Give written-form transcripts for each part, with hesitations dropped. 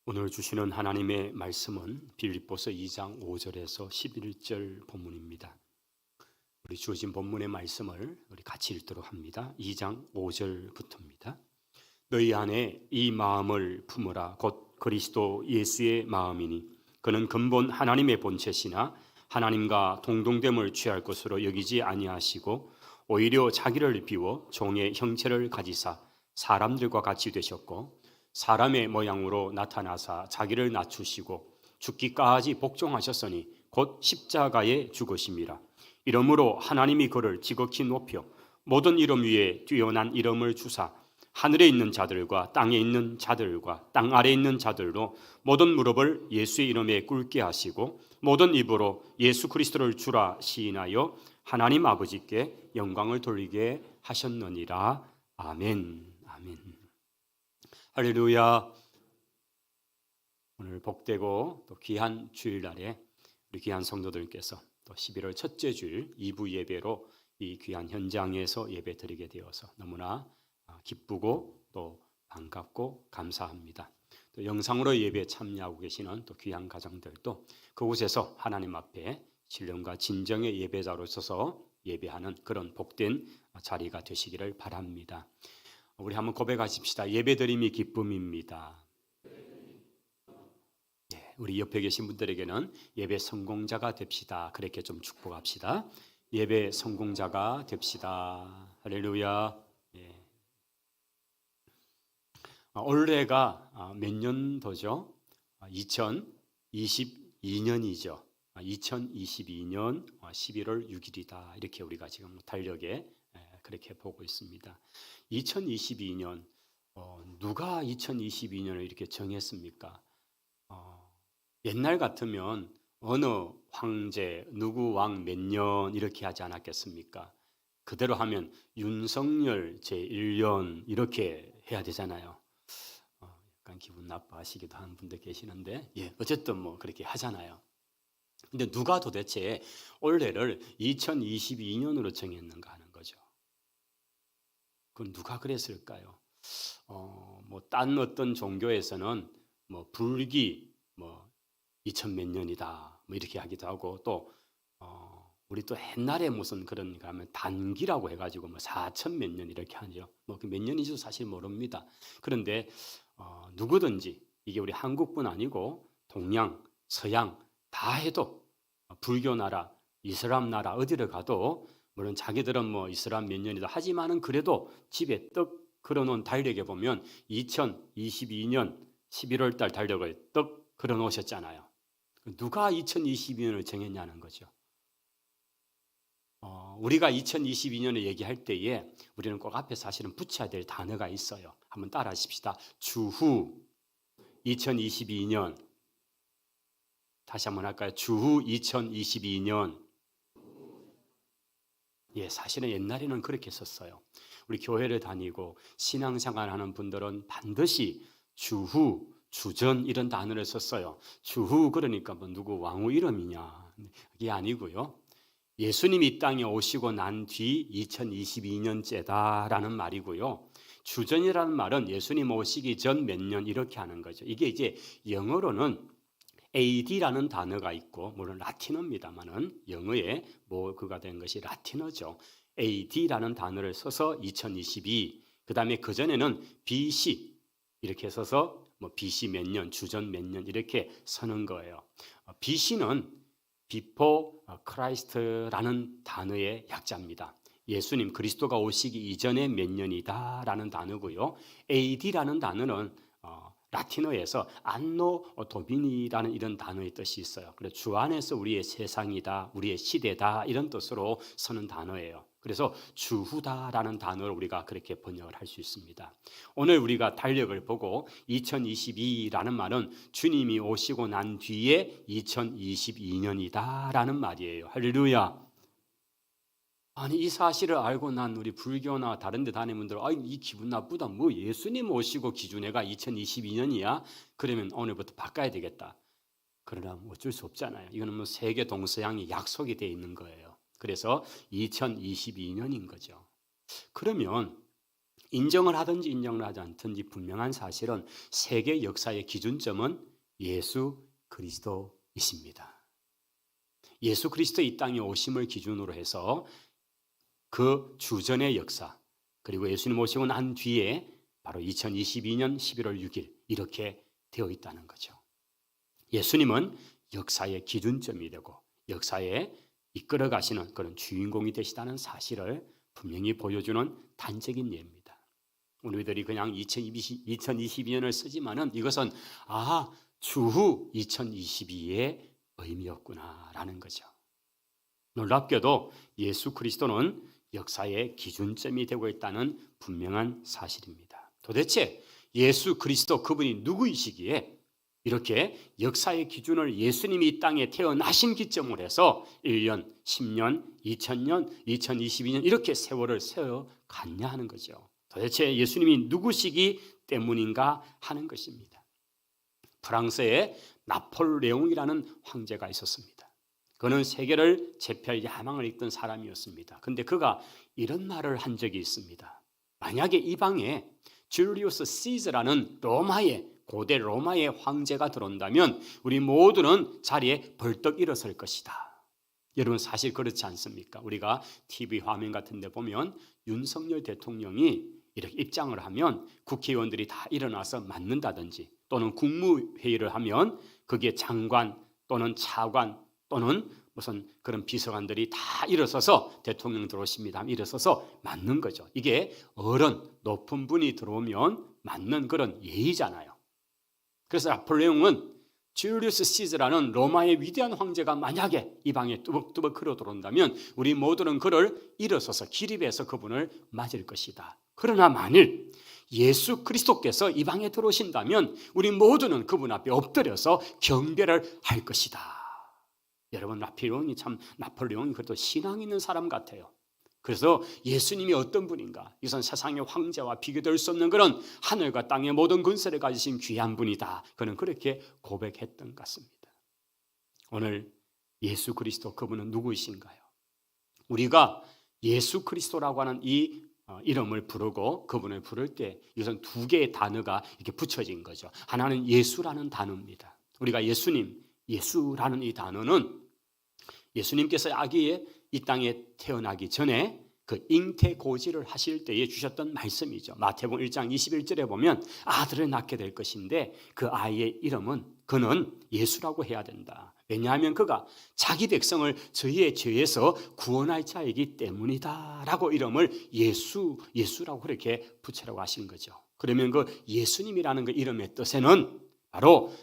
오늘 주시는 하나님의 말씀은 빌립보서 2장 5절에서 11절 본문입니다. 우리 주어진 본문의 말씀을 우리 같이 읽도록 합니다. 2장 5절부터입니다. 너희 안에 이 마음을 품으라. 곧 그리스도 예수의 마음이니 그는 근본 하나님의 본체시나 하나님과 동등됨을 취할 것으로 여기지 아니하시고 오히려 자기를 비워 종의 형체를 가지사 사람들과 같이 되셨고 사람의 모양으로 나타나사 자기를 낮추시고 죽기까지 복종하셨으니 곧 십자가에 죽으심이라. 이러므로 하나님이 그를 지극히 높여 모든 이름 위에 뛰어난 이름을 주사 하늘에 있는 자들과 땅에 있는 자들과 땅 아래에 있는 자들로 모든 무릎을 예수의 이름에 꿇게 하시고 모든 입으로 예수 그리스도를 주라 시인하여 하나님 아버지께 영광을 돌리게 하셨느니라. 아멘. 아멘. 할렐루야. 오늘 복되고 또 귀한 주일날에 우리 귀한 성도들께서 또 11월 첫째 주일 2부 예배로 이 귀한 현장에서 예배 드리게 되어서 너무나 기쁘고 또 반갑고 감사합니다. 또 영상으로 예배에 참여하고 계시는 또 귀한 가정들도 그곳에서 하나님 앞에 신령과 진정의 예배자로 서서 예배하는 그런 복된 자리가 되시기를 바랍니다. 우리 한번 고백하십시다. 예배드림이 기쁨입니다. 우리 옆에 계신 분들에게는 예배 성공자가 됩시다. 그렇게 좀 축복합시다. 예배 성공자가 됩시다. 할렐루야. 올해가 몇 년도죠? 2022년이죠. 2022년 11월 6일이다. 이렇게 우리가 지금 달력에 그렇게 보고 있습니다. 2022년 누가 2022년을 이렇게 정했습니까? 옛날 같으면 어느 황제 누구 왕 몇 년 이렇게 하지 않았겠습니까? 그대로 하면 윤석열 제1년 이렇게 해야 되잖아요. 약간 기분 나빠하시기도 하는 분들 계시는데 어쨌든 뭐 그렇게 하잖아요. 근데 누가 도대체 올해를 2022년으로 정했는가 하는 거죠. 그건 누가 그랬을까요? 뭐 딴 어떤 종교에서는 뭐 불기 뭐 2000 몇 년이다 뭐 이렇게 하기도 하고 또 우리 또 옛날에 무슨 그런 가면 단기라고 해가지고 뭐 4000 몇 년 이렇게 하죠. 뭐 그 몇 년인지도 사실 모릅니다. 그런데 누구든지 이게 우리 한국뿐 아니고 동양, 서양 다 해도 불교 나라, 이슬람 나라 어디를 가도 물론 자기들은 뭐 이슬람 몇 년이다 하지만은 그래도 집에 떡 걸어놓은 달력에 보면 2022년 11월 달 달력을 떡 걸어놓으셨잖아요. 누가 2022년을 정했냐는 거죠. 우리가 2022년을 얘기할 때에 우리는 꼭 앞에 사실은 붙여야 될 단어가 있어요. 한번 따라 하십시다. 주후 2022년. 다시 한번 할까요? 주후 2022년. 사실은 옛날에는 그렇게 썼어요. 우리 교회를 다니고 신앙생활 하는 분들은 반드시 주후, 주전 이런 단어를 썼어요. 주후 그러니까 뭐 누구 왕후 이름이냐 이게 아니고요. 예수님이 이 땅에 오시고 난 뒤 2022년째다라는 말이고요. 주전이라는 말은 예수님 오시기 전 몇 년 이렇게 하는 거죠. 이게 이제 영어로는 AD라는 단어가 있고 물론 라틴어입니다만은 영어에 뭐 그가 된 것이 라틴어죠. AD라는 단어를 써서 2022 그다음에 그전에는 BC 이렇게 써서 뭐 BC 몇 년, 주전 몇 년 이렇게 쓰는 거예요. BC는 Before Christ라는 단어의 약자입니다. 예수님 그리스도가 오시기 이전에 몇 년이다라는 단어고요. AD라는 단어는 라틴어에서 안노 도비니라는 이런 단어의 뜻이 있어요. 그래서 주 안에서 우리의 세상이다, 우리의 시대다 이런 뜻으로 쓰는 단어예요. 그래서 주후다라는 단어를 우리가 그렇게 번역을 할 수 있습니다. 오늘 우리가 달력을 보고 2022라는 말은 주님이 오시고 난 뒤에 2022년이다라는 말이에요. 할렐루야. 아니 이 사실을 알고 난 우리 불교나 다른 데 다니는 분들 이 기분 나쁘다. 뭐 예수님 오시고 기준해가 2022년이야? 그러면 오늘부터 바꿔야 되겠다. 그러나 어쩔 수 없잖아요. 이거는 뭐 세계 동서양이 약속이 되어 있는 거예요. 그래서 2022년인 거죠. 그러면 인정을 하든지 인정을 하지 않든지 분명한 사실은 세계 역사의 기준점은 예수 그리스도이십니다. 예수 그리스도 이 땅에 오심을 기준으로 해서 그 주전의 역사, 그리고 예수님 오시고 난 뒤에 바로 2022년 11월 6일 이렇게 되어 있다는 거죠. 예수님은 역사의 기준점이 되고 역사에 이끌어 가시는 그런 주인공이 되시다는 사실을 분명히 보여주는 단적인 예입니다. 우리들이 그냥 2022년을 쓰지만은 이것은 주후 2022의 의미였구나라는 거죠. 놀랍게도 예수 그리스도는 역사의 기준점이 되고 있다는 분명한 사실입니다. 도대체 예수 그리스도 그분이 누구이시기에 이렇게 역사의 기준을 예수님이 이 땅에 태어나신 기점으로 해서 1년, 10년, 2000년, 2022년 이렇게 세월을 세워갔냐 하는 거죠. 도대체 예수님이 누구시기 때문인가 하는 것입니다. 프랑스에 나폴레옹이라는 황제가 있었습니다. 그는 세계를 제패할 야망을 입던 사람이었습니다. 그런데 그가 이런 말을 한 적이 있습니다. 만약에 이 방에 줄리우스 시저라는 고대 로마의 황제가 들어온다면 우리 모두는 자리에 벌떡 일어설 것이다. 여러분 사실 그렇지 않습니까? 우리가 TV 화면 같은 데 보면 윤석열 대통령이 이렇게 입장을 하면 국회의원들이 다 일어나서 맞는다든지 또는 국무회의를 하면 거기에 장관 또는 차관 또는 무슨 그런 비서관들이 다 일어서서 대통령 들어오십니다 하면 일어서서 맞는 거죠. 이게 높은 분이 들어오면 맞는 그런 예의잖아요. 그래서 나폴레옹은 줄리우스 시저라는 로마의 위대한 황제가 만약에 이 방에 뚜벅뚜벅 걸어 들어온다면 우리 모두는 그를 일어서서 기립해서 그분을 맞을 것이다. 그러나 만일 예수 그리스도께서 이 방에 들어오신다면 우리 모두는 그분 앞에 엎드려서 경배를 할 것이다. 여러분 나폴레옹이 그래도 신앙 있는 사람 같아요. 그래서 예수님이 어떤 분인가? 이것은 세상의 황제와 비교될 수 없는 그런 하늘과 땅의 모든 근세를 가지신 귀한 분이다. 그는 그렇게 고백했던 것 같습니다. 오늘 예수 그리스도 그분은 누구이신가요? 우리가 예수 그리스도라고 하는 이 이름을 부르고 그분을 부를 때 이것은 두 개의 단어가 이렇게 붙여진 거죠. 하나는 예수라는 단어입니다. 우리가 예수라는 이 단어는 예수님께서 아기에 이 땅에 태어나기 전에 그 잉태고지를 하실 때에 주셨던 말씀이죠. 마태복음 1장 21절에 보면 아들을 낳게 될 것인데 그 아이의 이름은 그는 예수라고 해야 된다. 왜냐하면 그가 자기 백성을 저희의 죄에서 구원할 자이기 때문이다 라고 이름을 예수라고 그렇게 붙이라고 하신 거죠. 그러면 그 예수님이라는 그 이름의 뜻에는 바로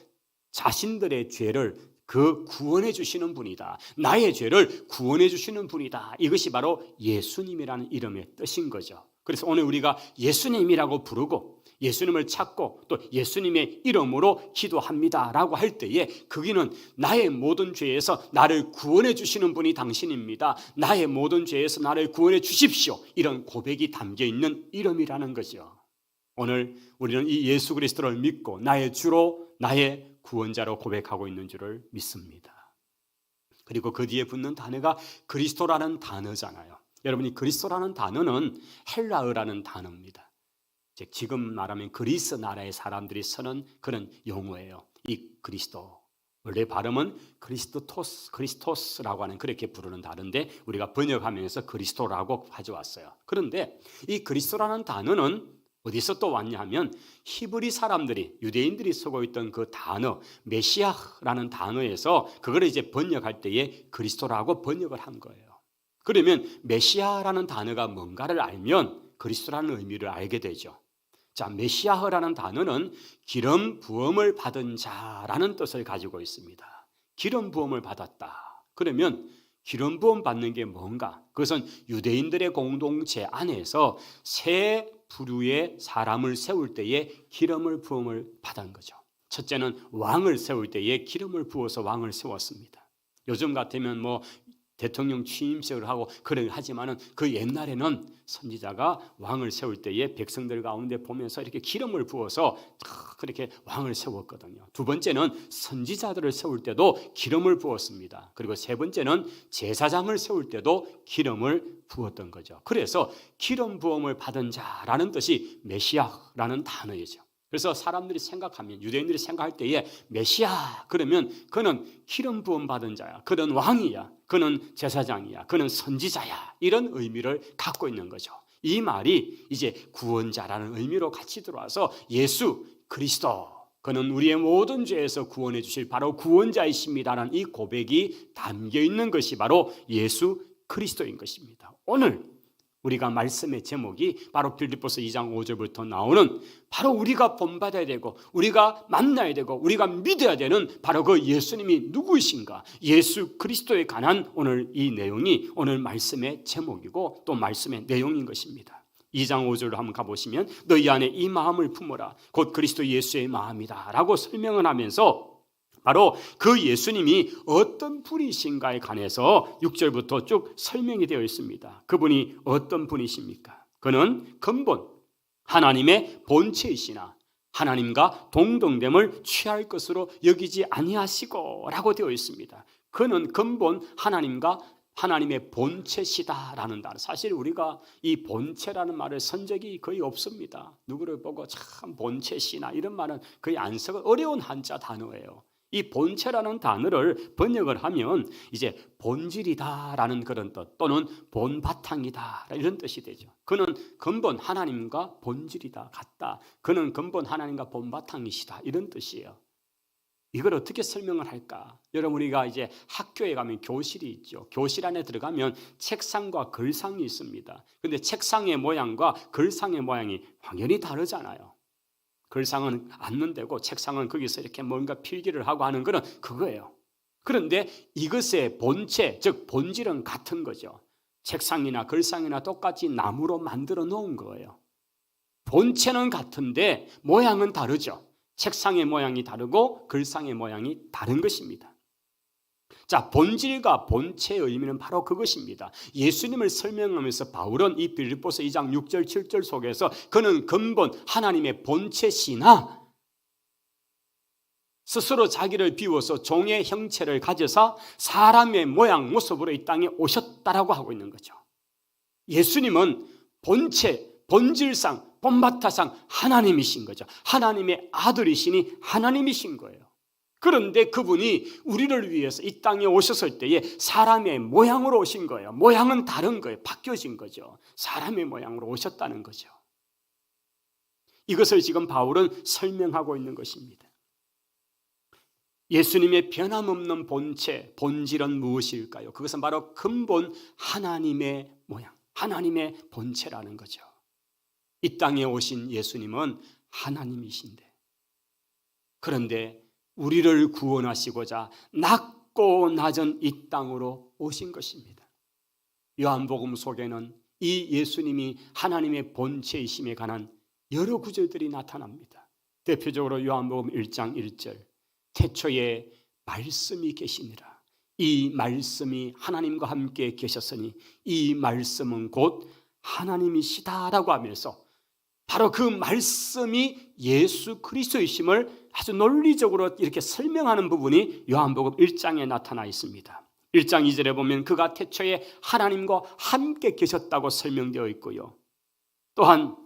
자신들의 죄를 구원해 주시는 분이다. 나의 죄를 구원해 주시는 분이다. 이것이 바로 예수님이라는 이름의 뜻인 거죠. 그래서 오늘 우리가 예수님이라고 부르고 예수님을 찾고 또 예수님의 이름으로 기도합니다라고 할 때에 거기는 나의 모든 죄에서 나를 구원해 주시는 분이 당신입니다. 나의 모든 죄에서 나를 구원해 주십시오. 이런 고백이 담겨 있는 이름이라는 거죠. 오늘 우리는 이 예수 그리스도를 믿고 나의 주로 나의 구원자로 고백하고 있는 줄을 믿습니다. 그리고 그 뒤에 붙는 단어가 그리스도라는 단어잖아요. 여러분이 그리스도라는 단어는 헬라어라는 단어입니다. 즉 지금 말하면 그리스 나라의 사람들이 쓰는 그런 용어예요. 이 그리스도 원래 발음은 그리스토스라고 하는 그렇게 부르는 단어인데 우리가 번역하면서 그리스도라고 가져왔어요. 그런데 이 그리스도라는 단어는 어디서 또 왔냐 하면 히브리 사람들이 유대인들이 쓰고 있던 그 단어 메시아라는 단어에서 그걸 이제 번역할 때에 그리스도라고 번역을 한 거예요. 그러면 메시아라는 단어가 뭔가를 알면 그리스도라는 의미를 알게 되죠. 자, 메시아라는 단어는 기름 부음을 받은 자라는 뜻을 가지고 있습니다. 기름 부음을 받았다. 그러면 기름 부음 받는 게 뭔가? 그것은 유대인들의 공동체 안에서 새 부류의 사람을 세울 때에 기름을 부음을 받은 거죠. 첫째는 왕을 세울 때에 기름을 부어서 왕을 세웠습니다. 요즘 같으면 대통령 취임식을 하고 그래 하지만은 그 옛날에는 선지자가 왕을 세울 때에 백성들 가운데 보면서 이렇게 기름을 부어서 그렇게 왕을 세웠거든요. 두 번째는 선지자들을 세울 때도 기름을 부었습니다. 그리고 세 번째는 제사장을 세울 때도 기름을 부었던 거죠. 그래서 기름 부음을 받은 자라는 뜻이 메시아라는 단어이죠. 그래서 사람들이 생각하면, 유대인들이 생각할 때에 메시아 그러면 그는 기름 부음 받은 자야, 그는 왕이야, 그는 제사장이야, 그는 선지자야, 이런 의미를 갖고 있는 거죠. 이 말이 이제 구원자라는 의미로 같이 들어와서 예수 그리스도, 그는 우리의 모든 죄에서 구원해 주실 바로 구원자이십니다라는 이 고백이 담겨 있는 것이 바로 예수 그리스도인 것입니다. 오늘 우리가 말씀의 제목이 바로 빌립보서 2장 5절부터 나오는 바로 우리가 본받아야 되고 우리가 만나야 되고 우리가 믿어야 되는 바로 그 예수님이 누구이신가, 예수 그리스도에 관한 오늘 이 내용이 오늘 말씀의 제목이고 또 말씀의 내용인 것입니다. 2장 5절로 한번 가보시면 너희 안에 이 마음을 품어라 곧 그리스도 예수의 마음이다 라고 설명을 하면서 바로 그 예수님이 어떤 분이신가에 관해서 6절부터 쭉 설명이 되어 있습니다. 그분이 어떤 분이십니까? 그는 근본 하나님의 본체이시나 하나님과 동등됨을 취할 것으로 여기지 아니하시고 라고 되어 있습니다. 그는 근본 하나님의 본체시다라는 단어. 사실 우리가 이 본체라는 말을 쓴 적이 거의 없습니다. 누구를 보고 참 본체시나 이런 말은 거의 안 쓰고 어려운 한자 단어예요. 이 본체라는 단어를 번역을 하면 이제 본질이다라는 그런 뜻 또는 본바탕이다 이런 뜻이 되죠. 그는 근본 하나님과 본질이다 같다. 그는 근본 하나님과 본바탕이시다 이런 뜻이에요. 이걸 어떻게 설명을 할까? 여러분 우리가 이제 학교에 가면 교실이 있죠. 교실 안에 들어가면 책상과 글상이 있습니다. 그런데 책상의 모양과 글상의 모양이 확연히 다르잖아요. 글상은 앉는 데고 책상은 거기서 이렇게 뭔가 필기를 하고 하는 것은 그거예요. 그런데 이것의 본체, 즉 본질은 같은 거죠. 책상이나 글상이나 똑같이 나무로 만들어 놓은 거예요. 본체는 같은데 모양은 다르죠. 책상의 모양이 다르고 글상의 모양이 다른 것입니다. 자, 본질과 본체의 의미는 바로 그것입니다. 예수님을 설명하면서 바울은 이 빌립보서 2장 6절 7절 속에서 그는 근본 하나님의 본체시나 스스로 자기를 비워서 종의 형체를 가져서 사람의 모양 모습으로 이 땅에 오셨다라고 하고 있는 거죠. 예수님은 본체, 본질상, 본바타상 하나님이신 거죠. 하나님의 아들이시니 하나님이신 거예요. 그런데 그분이 우리를 위해서 이 땅에 오셨을 때에 사람의 모양으로 오신 거예요. 모양은 다른 거예요. 바뀌어진 거죠. 사람의 모양으로 오셨다는 거죠. 이것을 지금 바울은 설명하고 있는 것입니다. 예수님의 변함없는 본체, 본질은 무엇일까요? 그것은 바로 근본 하나님의 모양, 하나님의 본체라는 거죠. 이 땅에 오신 예수님은 하나님이신데, 그런데 우리를 구원하시고자 낮고 낮은 이 땅으로 오신 것입니다. 요한복음 속에는 이 예수님이 하나님의 본체이심에 관한 여러 구절들이 나타납니다. 대표적으로 요한복음 1장 1절 태초에 말씀이 계시니라. 이 말씀이 하나님과 함께 계셨으니 이 말씀은 곧 하나님이시다라고 하면서 바로 그 말씀이 예수 그리스도이심을 아주 논리적으로 이렇게 설명하는 부분이 요한복음 1장에 나타나 있습니다. 1장 2절에 보면 그가 태초에 하나님과 함께 계셨다고 설명되어 있고요. 또한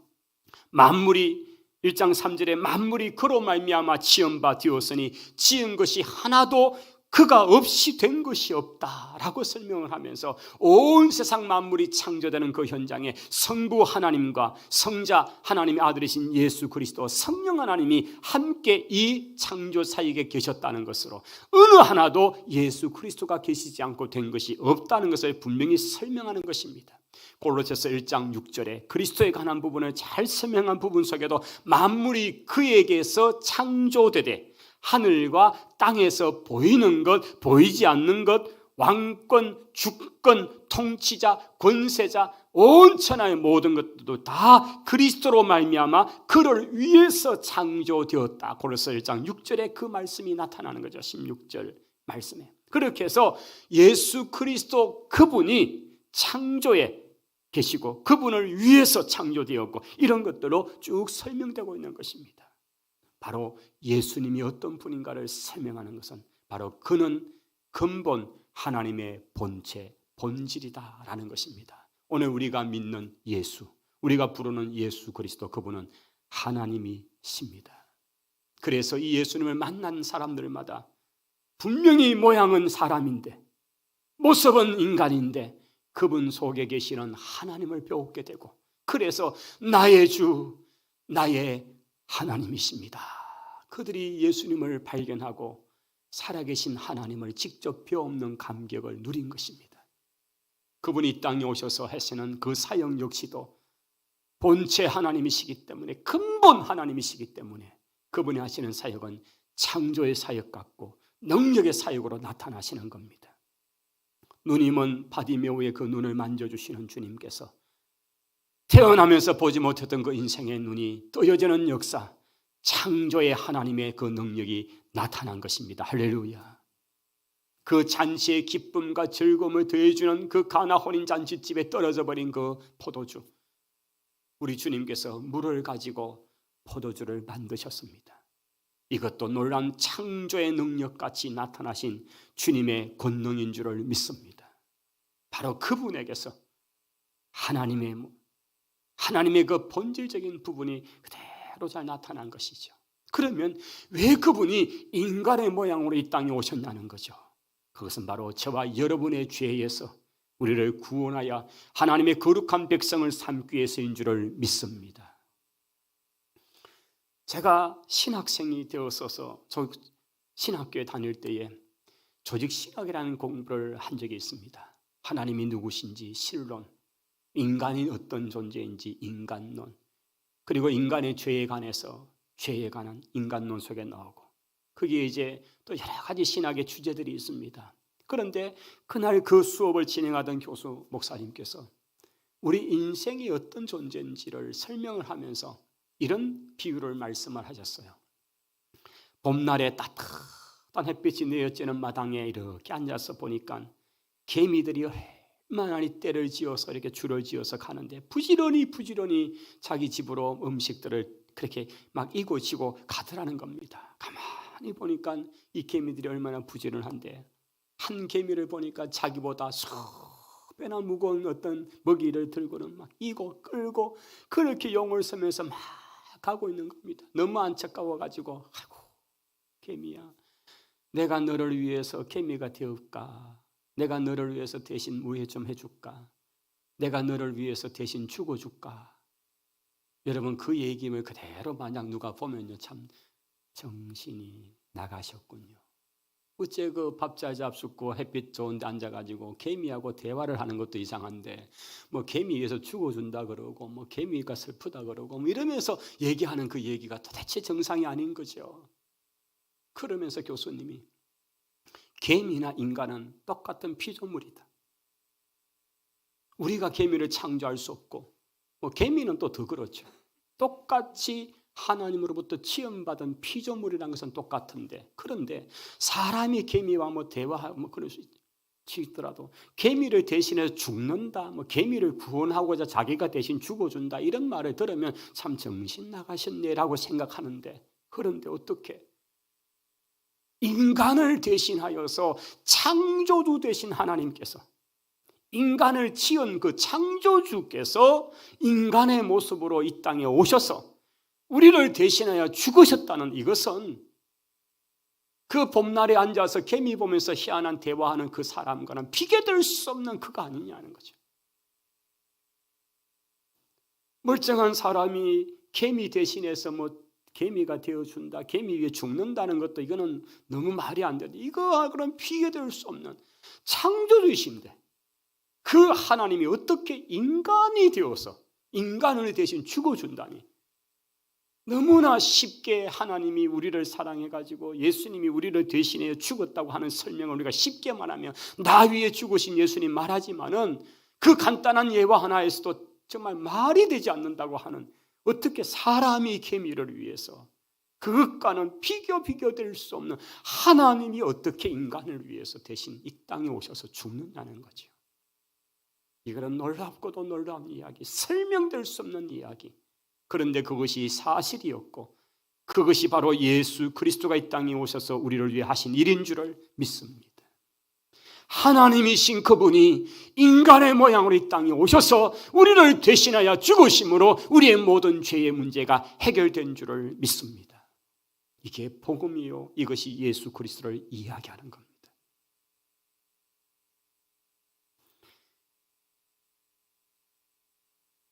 만물이 1장 3절에 만물이 그로 말미암아 지은 바 되었으니 지은 것이 하나도 그가 없이 된 것이 없다라고 설명을 하면서 온 세상 만물이 창조되는 그 현장에 성부 하나님과 성자 하나님의 아들이신 예수 그리스도 성령 하나님이 함께 이 창조 사역에 계셨다는 것으로 어느 하나도 예수 그리스도가 계시지 않고 된 것이 없다는 것을 분명히 설명하는 것입니다. 골로새서 1장 6절에 그리스도에 관한 부분을 잘 설명한 부분 속에도 만물이 그에게서 창조되되 하늘과 땅에서 보이는 것, 보이지 않는 것, 왕권, 주권, 통치자, 권세자, 온 천하의 모든 것들도 다 그리스도로 말미암아 그를 위해서 창조되었다. 골로새 1장 6절에 그 말씀이 나타나는 거죠. 16절 말씀에. 그렇게 해서 예수 그리스도 그분이 창조에 계시고 그분을 위해서 창조되었고 이런 것들로 쭉 설명되고 있는 것입니다. 바로 예수님이 어떤 분인가를 설명하는 것은 바로 그는 근본 하나님의 본체, 본질이다라는 것입니다. 오늘 우리가 믿는 예수, 우리가 부르는 예수 그리스도, 그분은 하나님이십니다. 그래서 이 예수님을 만난 사람들마다 분명히 모양은 사람인데 모습은 인간인데 그분 속에 계시는 하나님을 배우게 되고, 그래서 나의 주, 나의 하나님이십니다. 그들이 예수님을 발견하고 살아계신 하나님을 직접 배우는 감격을 누린 것입니다. 그분이 이 땅에 오셔서 하시는 그 사역 역시도 본체 하나님이시기 때문에, 근본 하나님이시기 때문에 그분이 하시는 사역은 창조의 사역 같고 능력의 사역으로 나타나시는 겁니다. 눈이 먼 바디메오의 그 눈을 만져주시는 주님께서 태어나면서 보지 못했던 그 인생의 눈이 떠여지는 역사, 창조의 하나님의 그 능력이 나타난 것입니다. 할렐루야. 그 잔치의 기쁨과 즐거움을 더해주는 그 가나 혼인잔치집에 떨어져 버린 그 포도주, 우리 주님께서 물을 가지고 포도주를 만드셨습니다. 이것도 놀라운 창조의 능력같이 나타나신 주님의 권능인 줄을 믿습니다. 바로 그분에게서 하나님의 그 본질적인 부분이 그대로 잘 나타난 것이죠. 그러면 왜 그분이 인간의 모양으로 이 땅에 오셨냐는 거죠. 그것은 바로 저와 여러분의 죄에서 우리를 구원하여 하나님의 거룩한 백성을 삼기 위해서인 줄을 믿습니다. 제가 신학생이 되었어서 신학교에 다닐 때에 조직신학이라는 공부를 한 적이 있습니다. 하나님이 누구신지 실론, 인간이 어떤 존재인지 인간론, 그리고 인간의 죄에 관해서 죄에 관한 인간론 속에 나오고, 그게 이제 또 여러 가지 신학의 주제들이 있습니다. 그런데 그날 그 수업을 진행하던 교수 목사님께서 우리 인생이 어떤 존재인지를 설명을 하면서 이런 비유를 말씀을 하셨어요. 봄날에 따뜻한 햇빛이 내어지는 마당에 이렇게 앉아서 보니까 개미들이 얼마나 때를 지어서 이렇게 줄을 지어서 가는데 부지런히 자기 집으로 음식들을 그렇게 막 이고지고 가더라는 겁니다. 가만히 보니까 이 개미들이 얼마나 부지런한데, 한 개미를 보니까 자기보다 수배나 무거운 어떤 먹이를 들고는 막 이고 끌고 그렇게 용을 서면서 막 가고 있는 겁니다. 너무 안타까워가지고, 아이고 개미야, 내가 너를 위해서 개미가 되었까? 내가 너를 위해서 대신 우회 좀 해줄까? 내가 너를 위해서 대신 죽어줄까? 여러분, 그 얘기를 그대로 만약 누가 보면요, 참 정신이 나가셨군요. 어째 그 밥 잘 잡숫고 햇빛 좋은 데 앉아가지고 개미하고 대화를 하는 것도 이상한데 뭐 개미 위해서 죽어준다 그러고 뭐 개미가 슬프다 그러고 뭐 이러면서 얘기하는 그 얘기가 도대체 정상이 아닌 거죠. 그러면서 교수님이 개미나 인간은 똑같은 피조물이다. 우리가 개미를 창조할 수 없고, 뭐 개미는 또 더 그렇죠. 똑같이 하나님으로부터 지음받은 피조물이라는 것은 똑같은데, 그런데 사람이 개미와 뭐 대화하고 뭐 그럴 수 있더라도 개미를 대신해서 죽는다, 뭐 개미를 구원하고자 자기가 대신 죽어준다, 이런 말을 들으면 참 정신 나가셨네라고 생각하는데, 그런데 어떻게 인간을 대신하여서 창조주 되신 하나님께서, 인간을 지은 그 창조주께서 인간의 모습으로 이 땅에 오셔서 우리를 대신하여 죽으셨다는 이것은 그 봄날에 앉아서 개미 보면서 희한한 대화하는 그 사람과는 비교될 수 없는 그거 아니냐는 거죠. 멀쩡한 사람이 개미 대신해서 뭐 개미가 되어준다, 개미 위에 죽는다는 것도 이거는 너무 말이 안 되는데, 이거하고는 비교될 수 없는 창조주이신데 그 하나님이 어떻게 인간이 되어서 인간을 대신 죽어준다니, 너무나 쉽게 하나님이 우리를 사랑해가지고 예수님이 우리를 대신해 죽었다고 하는 설명을 우리가 쉽게 말하면 나 위에 죽으신 예수님 말하지만은 그 간단한 예화 하나에서도 정말 말이 되지 않는다고 하는, 어떻게 사람이 개미를 위해서 그것과는 비교될 수 없는 하나님이 어떻게 인간을 위해서 대신 이 땅에 오셔서 죽느냐는 거죠. 이거는 놀랍고도 놀라운 이야기, 설명될 수 없는 이야기. 그런데 그것이 사실이었고 그것이 바로 예수 그리스도가 이 땅에 오셔서 우리를 위해 하신 일인 줄을 믿습니다. 하나님이신 그분이 인간의 모양으로 이 땅에 오셔서 우리를 대신하여 죽으심으로 우리의 모든 죄의 문제가 해결된 줄을 믿습니다. 이게 복음이요, 이것이 예수 그리스도를 이야기하는 겁니다.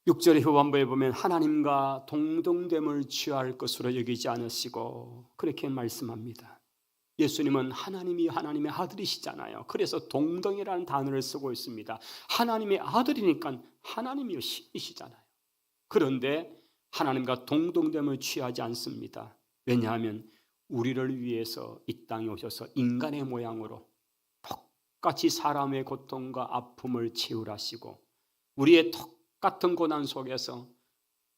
6절의 후반부에 보면 하나님과 동등됨을 취할 것으로 여기지 않으시고 그렇게 말씀합니다. 예수님은 하나님이 하나님의 아들이시잖아요. 그래서 동등이라는 단어를 쓰고 있습니다. 하나님의 아들이니까 하나님이 신이시잖아요. 그런데 하나님과 동등됨을 취하지 않습니다. 왜냐하면 우리를 위해서 이 땅에 오셔서 인간의 모양으로 똑같이 사람의 고통과 아픔을 치유하시고 우리의 똑같은 고난 속에서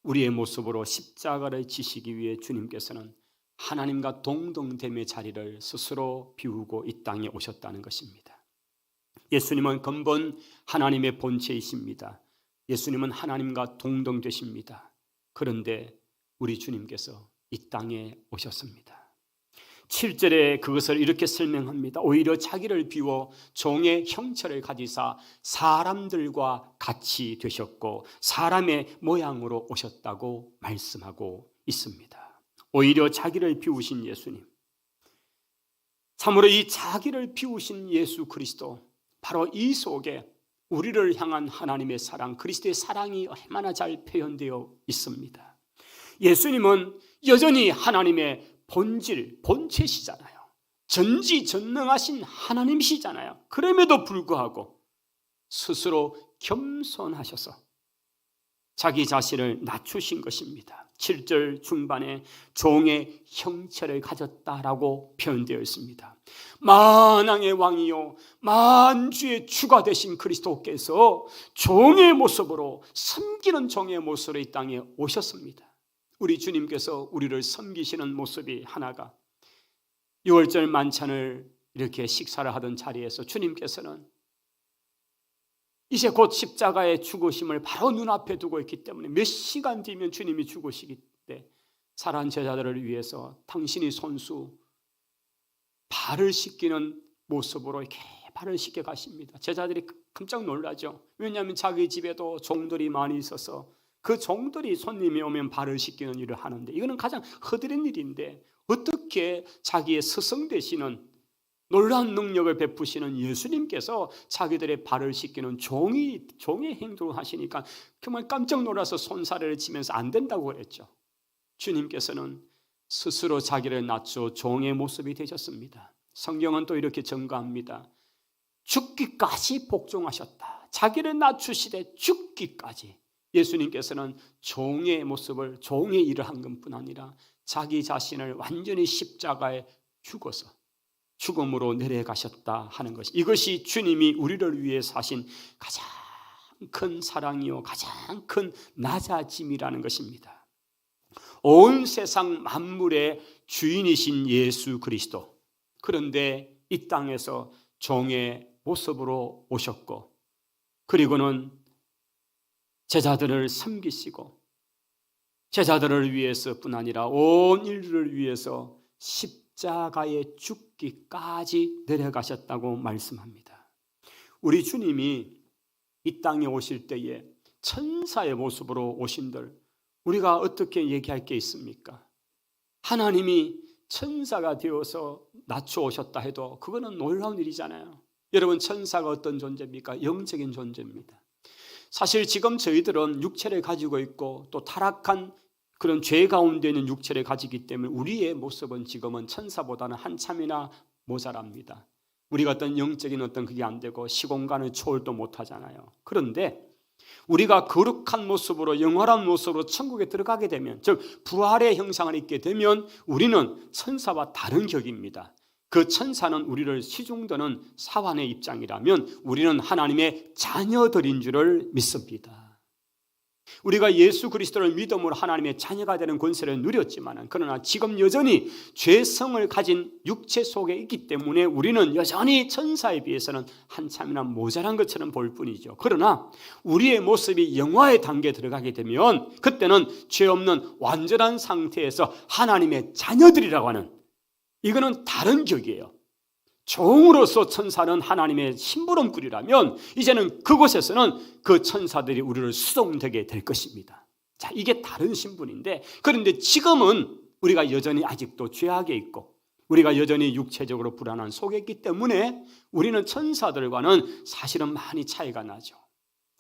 우리의 모습으로 십자가를 지시기 위해 주님께서는 하나님과 동등됨의 자리를 스스로 비우고 이 땅에 오셨다는 것입니다. 예수님은 근본 하나님의 본체이십니다. 예수님은 하나님과 동등되십니다. 그런데 우리 주님께서 이 땅에 오셨습니다. 7절에 그것을 이렇게 설명합니다. 오히려 자기를 비워 종의 형체를 가지사 사람들과 같이 되셨고 사람의 모양으로 오셨다고 말씀하고 있습니다. 오히려 자기를 비우신 예수님, 참으로 이 자기를 비우신 예수 그리스도, 바로 이 속에 우리를 향한 하나님의 사랑, 그리스도의 사랑이 얼마나 잘 표현되어 있습니다. 예수님은 여전히 하나님의 본질, 본체시잖아요. 전지전능하신 하나님이시잖아요. 그럼에도 불구하고 스스로 겸손하셔서 자기 자신을 낮추신 것입니다. 7절 중반에 종의 형체를 가졌다라고 표현되어 있습니다. 만왕의 왕이요 만주의 주가 되신 그리스도께서 종의 모습으로, 섬기는 종의 모습으로 이 땅에 오셨습니다. 우리 주님께서 우리를 섬기시는 모습이 하나가, 6월절 만찬을 이렇게 식사를 하던 자리에서 주님께서는 이제 곧 십자가의 죽으심을 바로 눈앞에 두고 있기 때문에 몇 시간 뒤면 주님이 죽으시기 때 사랑하는 제자들을 위해서 당신이 손수 발을 씻기는 모습으로 이렇게 발을 씻겨 가십니다. 제자들이 깜짝 놀라죠. 왜냐하면 자기 집에도 종들이 많이 있어서 그 종들이 손님이 오면 발을 씻기는 일을 하는데 이거는 가장 허드렛 일인데 어떻게 자기의 스승 되시는 놀라운 능력을 베푸시는 예수님께서 자기들의 발을 씻기는 종의 행동을 하시니까 정말 깜짝 놀라서 손사래를 치면서 안 된다고 그랬죠. 주님께서는 스스로 자기를 낮춰 종의 모습이 되셨습니다. 성경은 또 이렇게 증거합니다. 죽기까지 복종하셨다. 자기를 낮추시되 죽기까지. 예수님께서는 종의 모습을, 종의 일을 한 것뿐 아니라 자기 자신을 완전히 십자가에 죽어서 죽음으로 내려가셨다 하는 것, 이것이 주님이 우리를 위해 사신 가장 큰 사랑이요 가장 큰 낮아짐이라는 것입니다. 온 세상 만물의 주인이신 예수 그리스도, 그런데 이 땅에서 종의 모습으로 오셨고 그리고는 제자들을 섬기시고 제자들을 위해서뿐 아니라 온 인류를 위해서 십자가에 죽기까지 내려가셨다고 말씀합니다. 우리 주님이 이 땅에 오실 때에 천사의 모습으로 오신들 우리가 어떻게 얘기할 게 있습니까? 하나님이 천사가 되어서 낮춰 오셨다 해도 그거는 놀라운 일이잖아요. 여러분, 천사가 어떤 존재입니까? 영적인 존재입니다. 사실 지금 저희들은 육체를 가지고 있고 또 타락한 그런 죄 가운데 있는 육체를 가지기 때문에 우리의 모습은 지금은 천사보다는 한참이나 모자랍니다. 우리가 어떤 영적인 어떤 그게 안 되고 시공간을 초월도 못하잖아요. 그런데 우리가 거룩한 모습으로, 영원한 모습으로 천국에 들어가게 되면, 즉 부활의 형상을 입게 되면 우리는 천사와 다른 격입니다. 그 천사는 우리를 시중드는 사환의 입장이라면 우리는 하나님의 자녀들인 줄을 믿습니다. 우리가 예수 그리스도를 믿음으로 하나님의 자녀가 되는 권세를 누렸지만 그러나 지금 여전히 죄성을 가진 육체 속에 있기 때문에 우리는 여전히 천사에 비해서는 한참이나 모자란 것처럼 볼 뿐이죠. 그러나 우리의 모습이 영화의 단계에 들어가게 되면 그때는 죄 없는 완전한 상태에서 하나님의 자녀들이라고 하는, 이거는 다른 격이에요. 종으로서 천사는 하나님의 심부름꾼이라면 이제는 그곳에서는 그 천사들이 우리를 수송되게 될 것입니다. 자, 이게 다른 신분인데, 그런데 지금은 우리가 여전히 아직도 죄악에 있고 우리가 여전히 육체적으로 불안한 속에 있기 때문에 우리는 천사들과는 사실은 많이 차이가 나죠.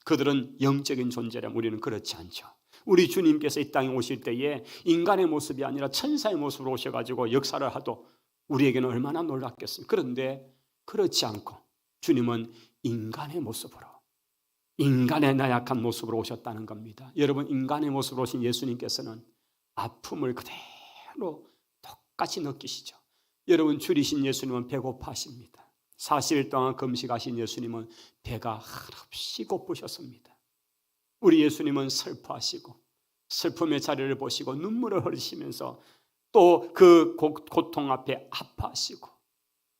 그들은 영적인 존재라면 우리는 그렇지 않죠. 우리 주님께서 이 땅에 오실 때에 인간의 모습이 아니라 천사의 모습으로 오셔가지고 역사를 하도 우리에게는 얼마나 놀랍겠습니까? 그런데 그렇지 않고 주님은 인간의 모습으로, 인간의 나약한 모습으로 오셨다는 겁니다. 여러분, 인간의 모습으로 오신 예수님께서는 아픔을 그대로 똑같이 느끼시죠. 여러분, 줄이신 예수님은 배고파하십니다. 40일 동안 금식하신 예수님은 배가 한없이 고프셨습니다. 우리 예수님은 슬퍼하시고 슬픔의 자리를 보시고 눈물을 흘리시면서 또 그 고통 앞에 아파하시고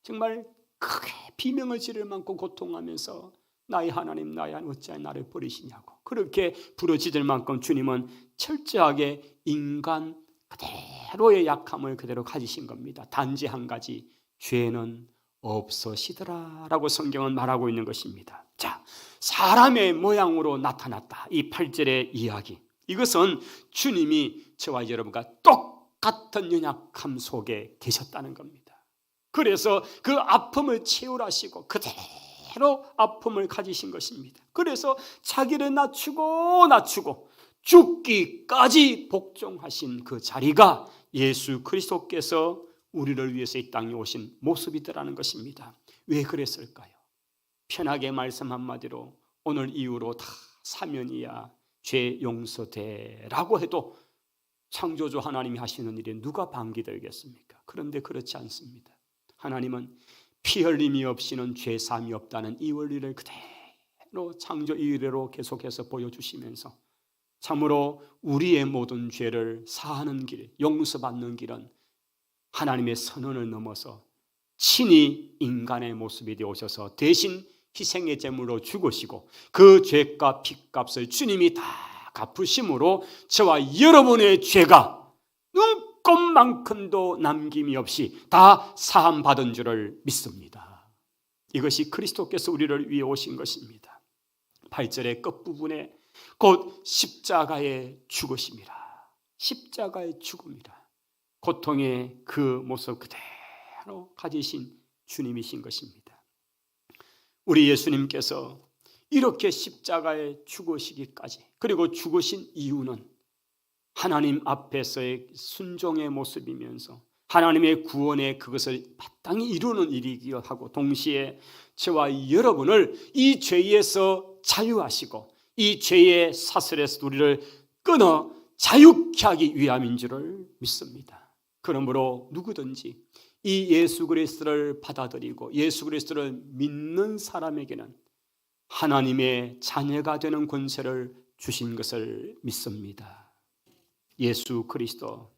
정말 크게 비명을 지를 만큼 고통하면서 나의 하나님, 나의 하나님, 어찌하여 나를 버리시냐고 그렇게 부르짖을 만큼 주님은 철저하게 인간 그대로의 약함을 그대로 가지신 겁니다. 단지 한 가지, 죄는 없으시더라 라고 성경은 말하고 있는 것입니다. 자, 사람의 모양으로 나타났다. 이 8절의 이야기, 이것은 주님이 저와 여러분과 똑같은 연약함 속에 계셨다는 겁니다. 그래서 그 아픔을 채우라시고 그대로 아픔을 가지신 것입니다. 그래서 자기를 낮추고 죽기까지 복종하신 그 자리가 예수 그리스도께서 우리를 위해서 이 땅에 오신 모습이더라는 것입니다. 왜 그랬을까요? 편하게 말씀 한마디로 오늘 이후로 다 사면이야, 죄 용서되라고 해도 창조주 하나님이 하시는 일에 누가 방기되겠습니까? 그런데 그렇지 않습니다. 하나님은 피 흘림이 없이는 죄 사함이 없다는 이 원리를 그대로 창조 이래로 계속해서 보여주시면서 참으로 우리의 모든 죄를 사하는 길, 용서받는 길은 하나님의 선언을 넘어서 친히 인간의 모습이 되어 오셔서 대신 희생의 제물로 죽으시고 그 죄값 피값을 주님이 다 갚으심으로 저와 여러분의 죄가 눈꼽만큼도 남김이 없이 다 사함받은 줄을 믿습니다. 이것이 그리스도께서 우리를 위해 오신 것입니다. 8절의 끝부분에 곧 십자가의 죽으심이라, 십자가의 죽음이라, 고통의 그 모습 그대로 가지신 주님이신 것입니다. 우리 예수님께서 이렇게 십자가에 죽으시기까지, 그리고 죽으신 이유는 하나님 앞에서의 순종의 모습이면서 하나님의 구원의 그것을 마땅히 이루는 일이기도 하고, 동시에 저와 여러분을 이 죄에서 자유하시고 이 죄의 사슬에서 우리를 끊어 자유케 하기 위함인 줄을 믿습니다. 그러므로 누구든지 이 예수 그리스도를 받아들이고 예수 그리스도를 믿는 사람에게는 하나님의 자녀가 되는 권세를 주신 것을 믿습니다. 예수 그리스도,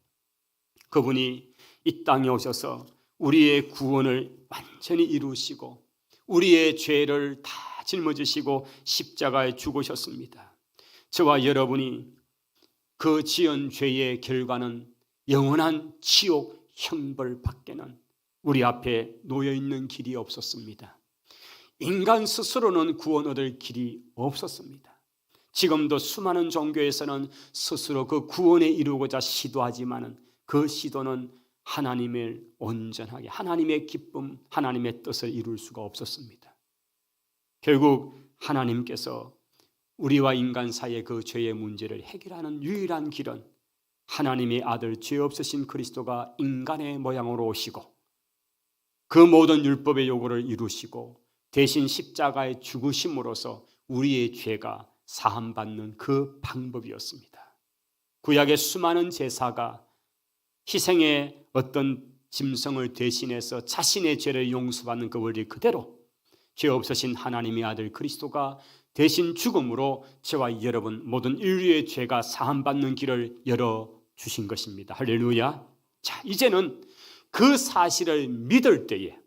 그분이 이 땅에 오셔서 우리의 구원을 완전히 이루시고 우리의 죄를 다 짊어지시고 십자가에 죽으셨습니다. 저와 여러분이 그 지은 죄의 결과는 영원한 지옥 형벌밖에는 우리 앞에 놓여있는 길이 없었습니다. 인간 스스로는 구원 얻을 길이 없었습니다. 지금도 수많은 종교에서는 스스로 그 구원에 이루고자 시도하지만 그 시도는 하나님을 온전하게, 하나님의 기쁨, 하나님의 뜻을 이룰 수가 없었습니다. 결국 하나님께서 우리와 인간 사이의 그 죄의 문제를 해결하는 유일한 길은 하나님의 아들 죄 없으신 그리스도가 인간의 모양으로 오시고 그 모든 율법의 요구를 이루시고 대신 십자가에 죽으심으로써 우리의 죄가 사함받는 그 방법이었습니다. 구약의 수많은 제사가 희생의 어떤 짐승을 대신해서 자신의 죄를 용서받는 그 원리 그대로 죄 없으신 하나님의 아들 그리스도가 대신 죽음으로 저와 여러분 모든 인류의 죄가 사함받는 길을 열어주신 것입니다. 할렐루야. 자, 이제는 그 사실을 믿을 때에,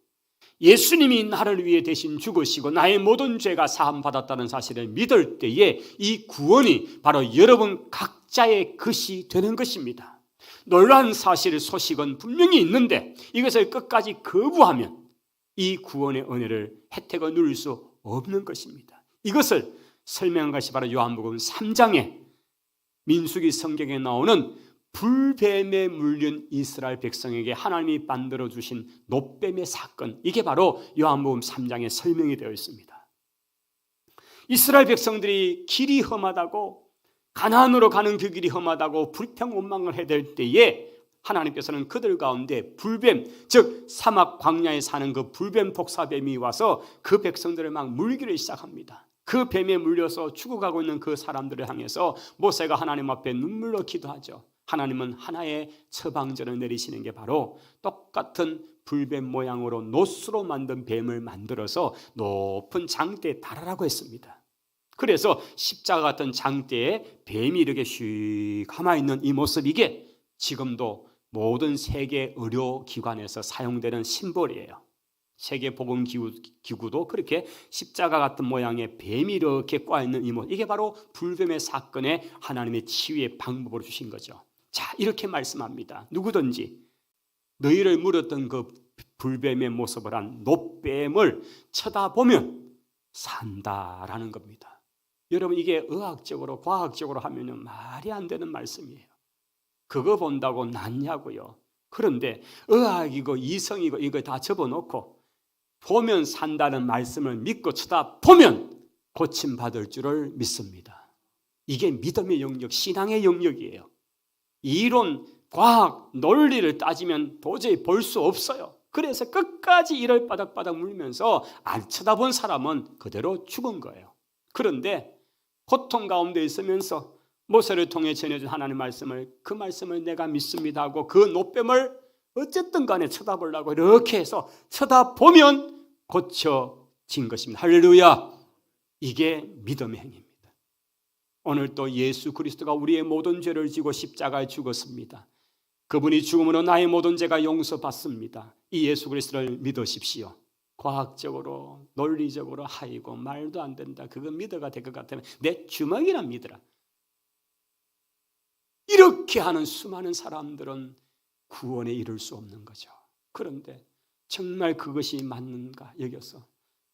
예수님이 나를 위해 대신 죽으시고 나의 모든 죄가 사함받았다는 사실을 믿을 때에 이 구원이 바로 여러분 각자의 것이 되는 것입니다. 놀라운 사실, 소식은 분명히 있는데 이것을 끝까지 거부하면 이 구원의 은혜를 혜택을 누릴 수 없는 것입니다. 이것을 설명한 것이 바로 요한복음 3장에 민수기 성경에 나오는 불뱀에 물린 이스라엘 백성에게 하나님이 만들어 주신 놋뱀의 사건, 이게 바로 요한복음 3장에 설명이 되어 있습니다. 이스라엘 백성들이 길이 험하다고, 가나안으로 가는 그 길이 험하다고 불평원망을 해야 될 때에 하나님께서는 그들 가운데 불뱀, 즉 사막 광야에 사는 그 불뱀 독사뱀이 와서 그 백성들을 막 물기를 시작합니다. 그 뱀에 물려서 죽어가고 있는 그 사람들을 향해서 모세가 하나님 앞에 눈물로 기도하죠. 하나님은 하나의 처방전을 내리시는 게 바로 똑같은 불뱀 모양으로 놋으로 만든 뱀을 만들어서 높은 장대에 달아라고 했습니다. 그래서 십자가 같은 장대에 뱀이 이렇게 슉 감아있는 이 모습, 이게 지금도 모든 세계 의료기관에서 사용되는 심볼이에요. 세계보건기구도 그렇게 십자가 같은 모양의 뱀이 이렇게 꽈있는 이 모습, 이게 바로 불뱀의 사건에 하나님의 치유의 방법으로 주신 거죠. 자, 이렇게 말씀합니다. 누구든지 너희를 물었던 그 불뱀의 모습을 한 놋뱀을 쳐다보면 산다라는 겁니다. 여러분, 이게 의학적으로 과학적으로 하면 말이 안 되는 말씀이에요. 그거 본다고 낫냐고요. 그런데 의학이고 이성이고 이거 다 접어놓고 보면 산다는 말씀을 믿고 쳐다보면 고침받을 줄을 믿습니다. 이게 믿음의 영역, 신앙의 영역이에요. 이론, 과학, 논리를 따지면 도저히 볼 수 없어요. 그래서 끝까지 이를 바닥바닥 물면서 안 쳐다본 사람은 그대로 죽은 거예요. 그런데 고통 가운데 있으면서 모세를 통해 전해준 하나님의 말씀을, 그 말씀을 내가 믿습니다 하고 그 놋뱀을 어쨌든 간에 쳐다보려고 이렇게 해서 쳐다보면 고쳐진 것입니다. 할렐루야! 이게 믿음의 행위입니다. 오늘 또 예수 그리스도가 우리의 모든 죄를 지고 십자가에 죽었습니다. 그분이 죽음으로 나의 모든 죄가 용서받습니다. 이 예수 그리스도를 믿으십시오. 과학적으로 논리적으로 하이고 말도 안 된다, 그거 믿어가 될 것 같으면 내 주먹이나 믿으라, 이렇게 하는 수많은 사람들은 구원에 이를 수 없는 거죠. 그런데 정말 그것이 맞는가 여겨서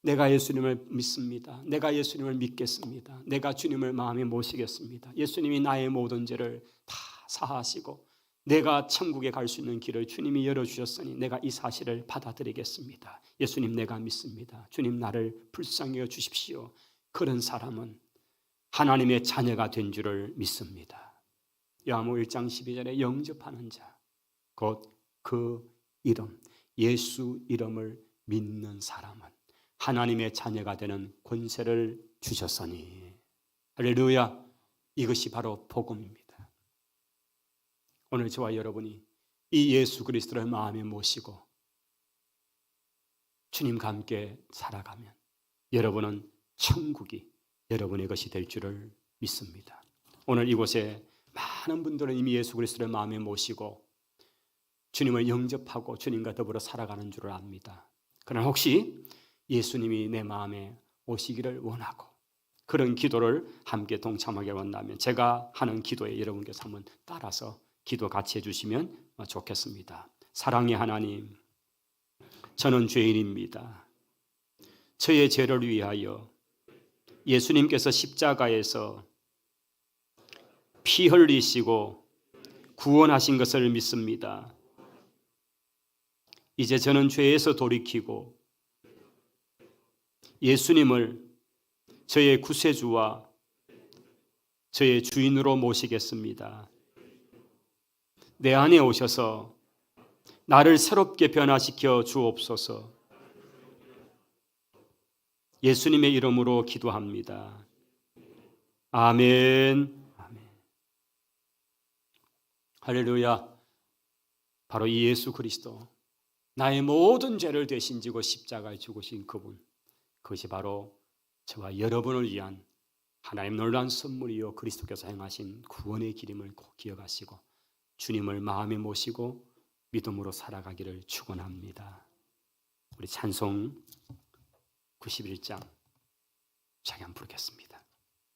내가 예수님을 믿습니다, 내가 예수님을 믿겠습니다, 내가 주님을 마음에 모시겠습니다, 예수님이 나의 모든 죄를 다 사하시고 내가 천국에 갈 수 있는 길을 주님이 열어주셨으니 내가 이 사실을 받아들이겠습니다, 예수님 내가 믿습니다, 주님 나를 불쌍히 여겨 주십시오. 그런 사람은 하나님의 자녀가 된 줄을 믿습니다. 요한복음 1장 12절에 영접하는 자, 곧 그 이름, 예수 이름을 믿는 사람은 하나님의 자녀가 되는 권세를 주셨으니. 할렐루야! 이것이 바로 복음입니다. 오늘 저와 여러분이 이 예수 그리스도를 마음에 모시고 주님과 함께 살아가면 여러분은 천국이 여러분의 것이 될 줄을 믿습니다. 오늘 이곳에 많은 분들은 이미 예수 그리스도를 마음에 모시고 주님을 영접하고 주님과 더불어 살아가는 줄을 압니다. 그러나 혹시 예수님이 내 마음에 오시기를 원하고 그런 기도를 함께 동참하게 원하면 제가 하는 기도에 여러분께서 한번 따라서 기도 같이 해주시면 좋겠습니다. 사랑의 하나님, 저는 죄인입니다. 저의 죄를 위하여 예수님께서 십자가에서 피 흘리시고 구원하신 것을 믿습니다. 이제 저는 죄에서 돌이키고 예수님을 저의 구세주와 저의 주인으로 모시겠습니다. 내 안에 오셔서 나를 새롭게 변화시켜 주옵소서. 예수님의 이름으로 기도합니다. 아멘. 아멘. 할렐루야. 바로 이 예수 그리스도, 나의 모든 죄를 대신 지고 십자가에 죽으신 그분, 그것이 바로 저와 여러분을 위한 하나님 놀라운 선물이요 그리스도께서 행하신 구원의 길임을 꼭 기억하시고 주님을 마음에 모시고 믿음으로 살아가기를 축원합니다. 우리 찬송 91장 찬양 부르겠습니다.